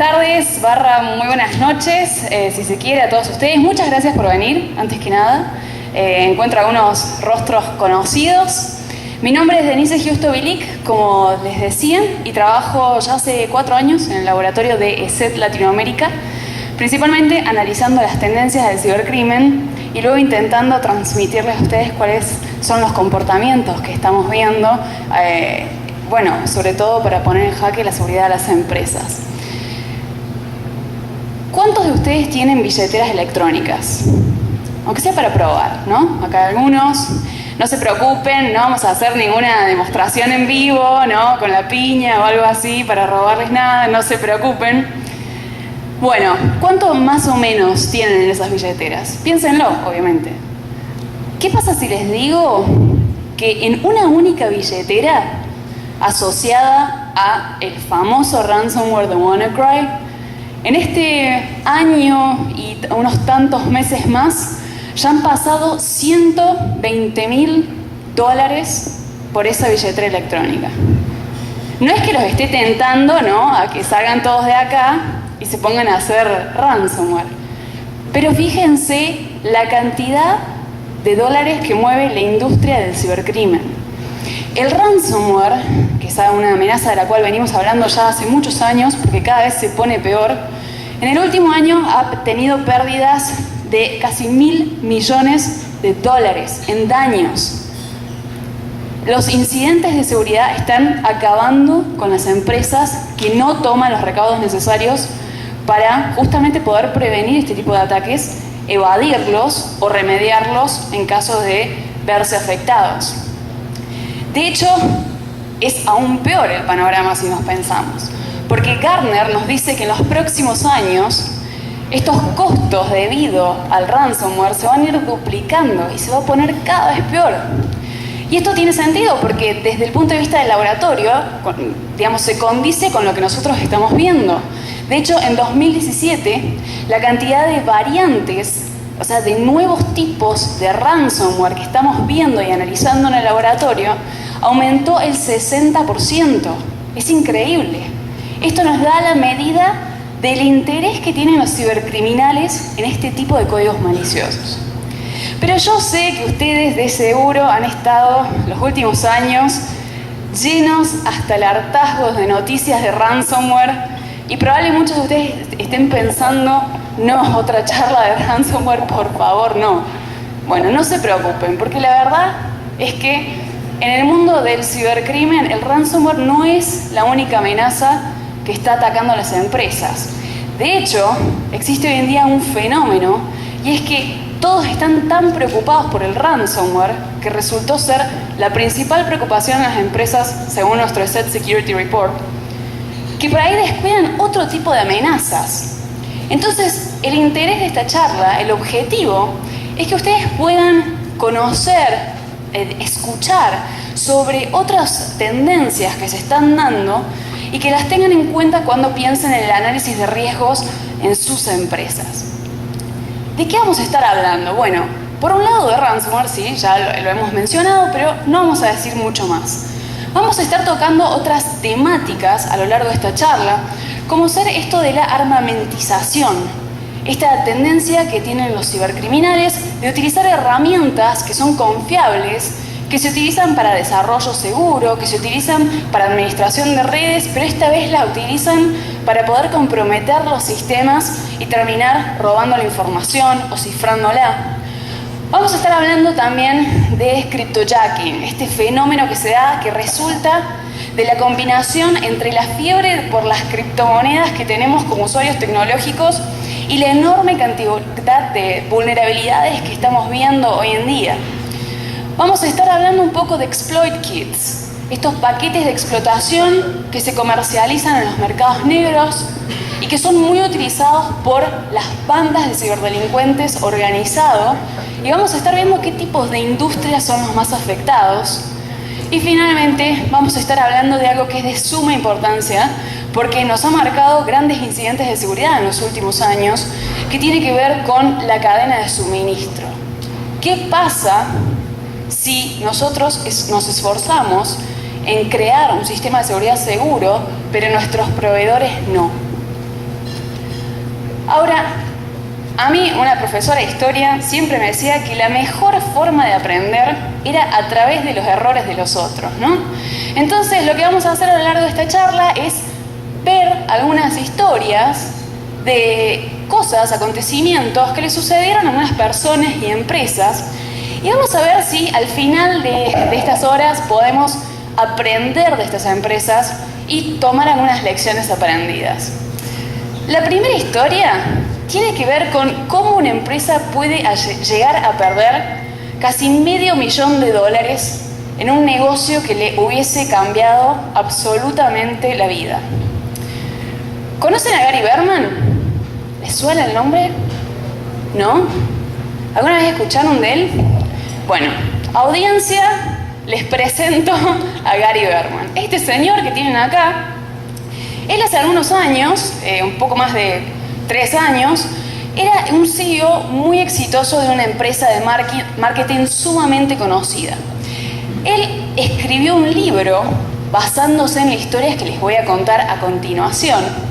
tardes, muy buenas noches, si se quiere, a todos ustedes. Muchas gracias por venir, antes que nada. Encuentro algunos rostros conocidos. Mi nombre es Denise Justo Bilic, como les decía, y trabajo ya hace 4 años en el laboratorio de ESET Latinoamérica, principalmente analizando las tendencias del cibercrimen y luego intentando transmitirles a ustedes cuáles son los comportamientos que estamos viendo, sobre todo para poner en jaque la seguridad de las empresas. ¿Cuántos de ustedes tienen billeteras electrónicas? Aunque sea para probar, ¿no? Acá algunos. No se preocupen, no vamos a hacer ninguna demostración en vivo, ¿no? Con la piña o algo así para robarles nada, no se preocupen. Bueno, ¿cuánto más o menos tienen en esas billeteras? Piénsenlo, obviamente. ¿Qué pasa si les digo que en una única billetera asociada a el famoso ransomware de WannaCry, en este año y unos tantos meses más, ya han pasado $120.000 por esa billetera electrónica? No es que los esté tentando, ¿no?, a que salgan todos de acá y se pongan a hacer ransomware. Pero fíjense la cantidad de dólares que mueve la industria del cibercrimen. El ransomware, que es una amenaza de la cual venimos hablando ya hace muchos años, porque cada vez se pone peor, en el último año ha tenido pérdidas de casi $1.000 millones en daños. Los incidentes de seguridad están acabando con las empresas que no toman los recaudos necesarios para justamente poder prevenir este tipo de ataques, evadirlos o remediarlos en caso de verse afectados. De hecho, es aún peor el panorama si nos pensamos, porque Gartner nos dice que en los próximos años estos costos debido al ransomware se van a ir duplicando y se va a poner cada vez peor. Y esto tiene sentido porque desde el punto de vista del laboratorio, se condice con lo que nosotros estamos viendo. De hecho, en 2017, la cantidad de variantes, o sea, de nuevos tipos de ransomware que estamos viendo y analizando en el laboratorio, aumentó el 60%. Es increíble. Esto nos da la medida del interés que tienen los cibercriminales en este tipo de códigos maliciosos. Pero yo sé que ustedes de seguro han estado los últimos años llenos hasta el hartazgo de noticias de ransomware y probablemente muchos de ustedes estén pensando, no, otra charla de ransomware, por favor, no. Bueno, no se preocupen, porque la verdad es que en el mundo del cibercrimen el ransomware no es la única amenaza que está atacando a las empresas. De hecho, existe hoy en día un fenómeno, y es que todos están tan preocupados por el ransomware que resultó ser la principal preocupación de las empresas según nuestro ESET Security Report, que por ahí descuidan otro tipo de amenazas. Entonces, el interés de esta charla, el objetivo, es que ustedes puedan conocer, escuchar sobre otras tendencias que se están dando y que las tengan en cuenta cuando piensen en el análisis de riesgos en sus empresas. ¿De qué vamos a estar hablando? Bueno, por un lado de ransomware, sí, ya lo hemos mencionado, pero no vamos a decir mucho más. Vamos a estar tocando otras temáticas a lo largo de esta charla, como ser esto de la armamentización, esta tendencia que tienen los cibercriminales de utilizar herramientas que son confiables, que se utilizan para desarrollo seguro, que se utilizan para administración de redes, pero esta vez la utilizan para poder comprometer los sistemas y terminar robando la información o cifrándola. Vamos a estar hablando también de cryptojacking, este fenómeno que se da, que resulta de la combinación entre la fiebre por las criptomonedas que tenemos como usuarios tecnológicos y la enorme cantidad de vulnerabilidades que estamos viendo hoy en día. Vamos a estar hablando un poco de exploit kits, estos paquetes de explotación que se comercializan en los mercados negros y que son muy utilizados por las bandas de ciberdelincuentes organizados. Y vamos a estar viendo qué tipos de industrias son los más afectados. Y finalmente vamos a estar hablando de algo que es de suma importancia porque nos ha marcado grandes incidentes de seguridad en los últimos años, que tiene que ver con la cadena de suministro. ¿Qué pasa si nosotros nos esforzamos en crear un sistema de seguridad seguro, pero nuestros proveedores no? Ahora, a mí una profesora de historia siempre me decía que la mejor forma de aprender era a través de los errores de los otros, ¿no? Entonces, lo que vamos a hacer a lo largo de esta charla es ver algunas historias de cosas, acontecimientos que le sucedieron a unas personas y empresas, y vamos a ver si al final de estas horas podemos aprender de estas empresas y tomar algunas lecciones aprendidas. La primera historia tiene que ver con cómo una empresa puede llegar a perder casi $500,000 en un negocio que le hubiese cambiado absolutamente la vida. ¿Conocen a Gary Berman? ¿Les suena el nombre? ¿No? ¿Alguna vez escucharon de él? Bueno, audiencia, les presento a Gary Berman. Este señor que tienen acá, él hace algunos años, un poco más de 3 años, era un CEO muy exitoso de una empresa de marketing sumamente conocida. Él escribió un libro basándose en las historias que les voy a contar a continuación.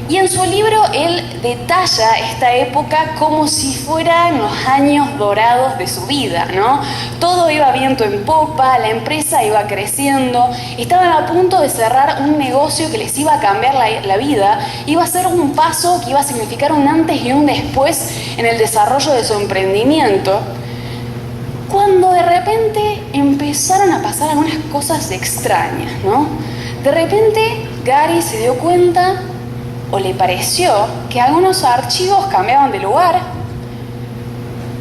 Y en su libro él detalla esta época como si fueran los años dorados de su vida, ¿no? Todo iba viento en popa, la empresa iba creciendo, estaban a punto de cerrar un negocio que les iba a cambiar la vida, iba a ser un paso que iba a significar un antes y un después en el desarrollo de su emprendimiento, cuando de repente empezaron a pasar algunas cosas extrañas, ¿no? De repente Gary se dio cuenta, o le pareció, que algunos archivos cambiaban de lugar.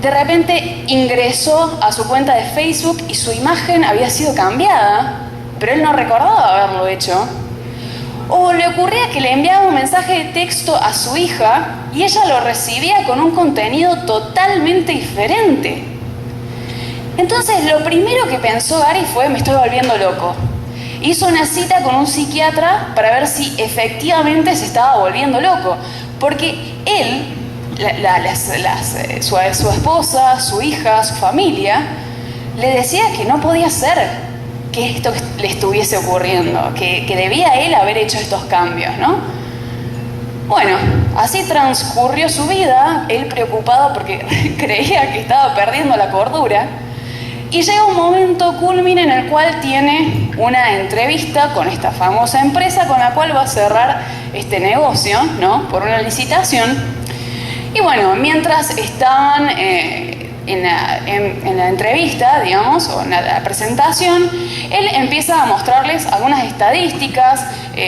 De repente ingresó a su cuenta de Facebook y su imagen había sido cambiada, pero él no recordaba haberlo hecho. O le ocurría que le enviaba un mensaje de texto a su hija y ella lo recibía con un contenido totalmente diferente. Entonces, lo primero que pensó Gary fue: me estoy volviendo loco. Hizo una cita con un psiquiatra para ver si efectivamente se estaba volviendo loco, porque él, su esposa, su hija, su familia, le decía que no podía ser que esto le estuviese ocurriendo, que debía él haber hecho estos cambios, ¿no? Bueno, así transcurrió su vida, él preocupado porque creía que estaba perdiendo la cordura. Y llega un momento culmine en el cual tiene una entrevista con esta famosa empresa con la cual va a cerrar este negocio, ¿no? Por una licitación. Y bueno, mientras estaban en la entrevista, digamos, o en la presentación, él empieza a mostrarles algunas estadísticas,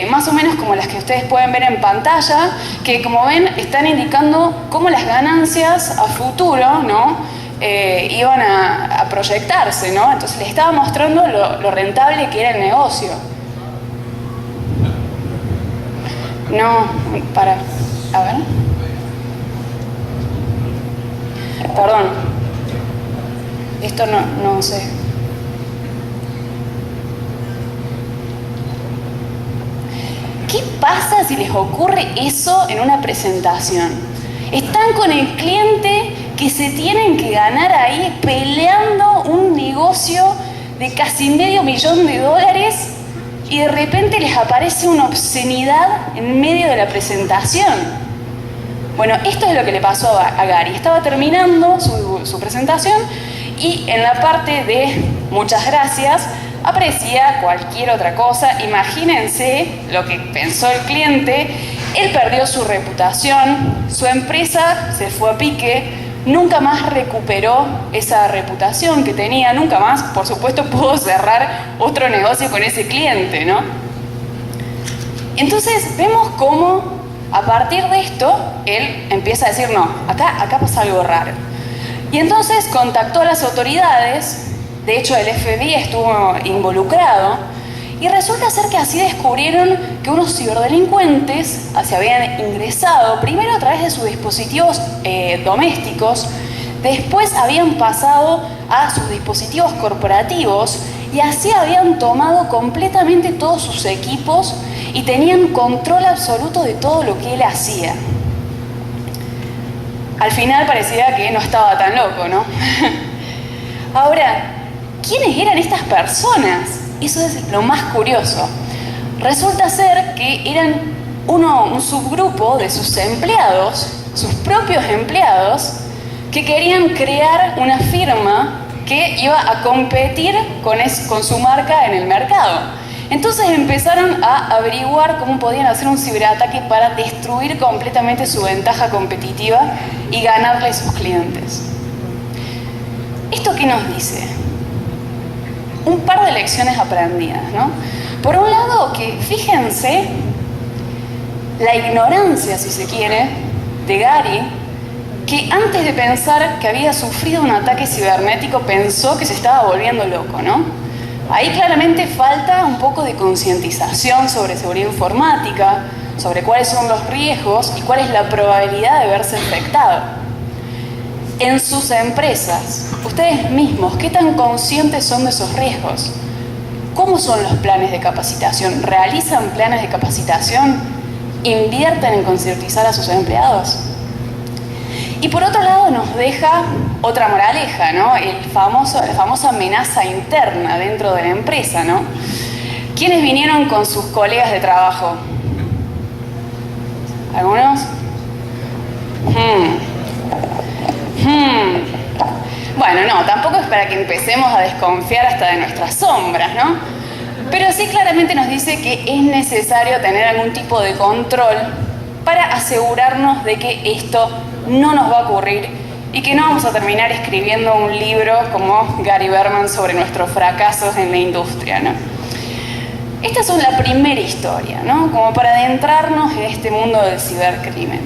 más o menos como las que ustedes pueden ver en pantalla, que como ven están indicando cómo las ganancias a futuro, ¿no? Iban a proyectarse, ¿no? Entonces les estaba mostrando lo rentable que era el negocio. No, a ver. Perdón. Esto no sé. ¿Qué pasa si les ocurre eso en una presentación? Están con el cliente que se tienen que ganar ahí peleando un negocio de casi $500,000 y de repente les aparece una obscenidad en medio de la presentación. Bueno, esto es lo que le pasó a Gary. Estaba terminando su presentación y en la parte de muchas gracias aparecía cualquier otra cosa. Imagínense lo que pensó el cliente. Él perdió su reputación, su empresa se fue a pique, nunca más recuperó esa reputación que tenía, nunca más, por supuesto, pudo cerrar otro negocio con ese cliente, ¿no? Entonces vemos cómo a partir de esto él empieza a decir: no, acá pasa algo raro. Y entonces contactó a las autoridades, de hecho el FBI estuvo involucrado, y resulta ser que así descubrieron que unos ciberdelincuentes se habían ingresado primero a través de sus dispositivos domésticos, después habían pasado a sus dispositivos corporativos y así habían tomado completamente todos sus equipos y tenían control absoluto de todo lo que él hacía. Al final parecía que no estaba tan loco, ¿no? Ahora, ¿quiénes eran estas personas? Eso es lo más curioso. Resulta ser que eran un subgrupo de sus empleados, sus propios empleados, que querían crear una firma que iba a competir con su marca en el mercado. Entonces empezaron a averiguar cómo podían hacer un ciberataque para destruir completamente su ventaja competitiva y ganarle a sus clientes. ¿Esto qué nos dice? Un par de lecciones aprendidas, ¿no? Por un lado, que fíjense la ignorancia, si se quiere, de Gary, que antes de pensar que había sufrido un ataque cibernético pensó que se estaba volviendo loco, ¿no? Ahí claramente falta un poco de concientización sobre seguridad informática, sobre cuáles son los riesgos y cuál es la probabilidad de verse afectado. En sus empresas, ustedes mismos, ¿qué tan conscientes son de esos riesgos? ¿Cómo son los planes de capacitación? ¿Realizan planes de capacitación? ¿Invierten en concientizar a sus empleados? Y por otro lado nos deja otra moraleja, ¿no? La famosa amenaza interna dentro de la empresa, ¿no? ¿Quiénes vinieron con sus colegas de trabajo? ¿Algunos? Bueno, no, tampoco es para que empecemos a desconfiar hasta de nuestras sombras, ¿no? Pero sí claramente nos dice que es necesario tener algún tipo de control para asegurarnos de que esto no nos va a ocurrir y que no vamos a terminar escribiendo un libro como Gary Berman sobre nuestros fracasos en la industria, ¿no? Esta es la primera historia, ¿no? Como para adentrarnos en este mundo del cibercrimen.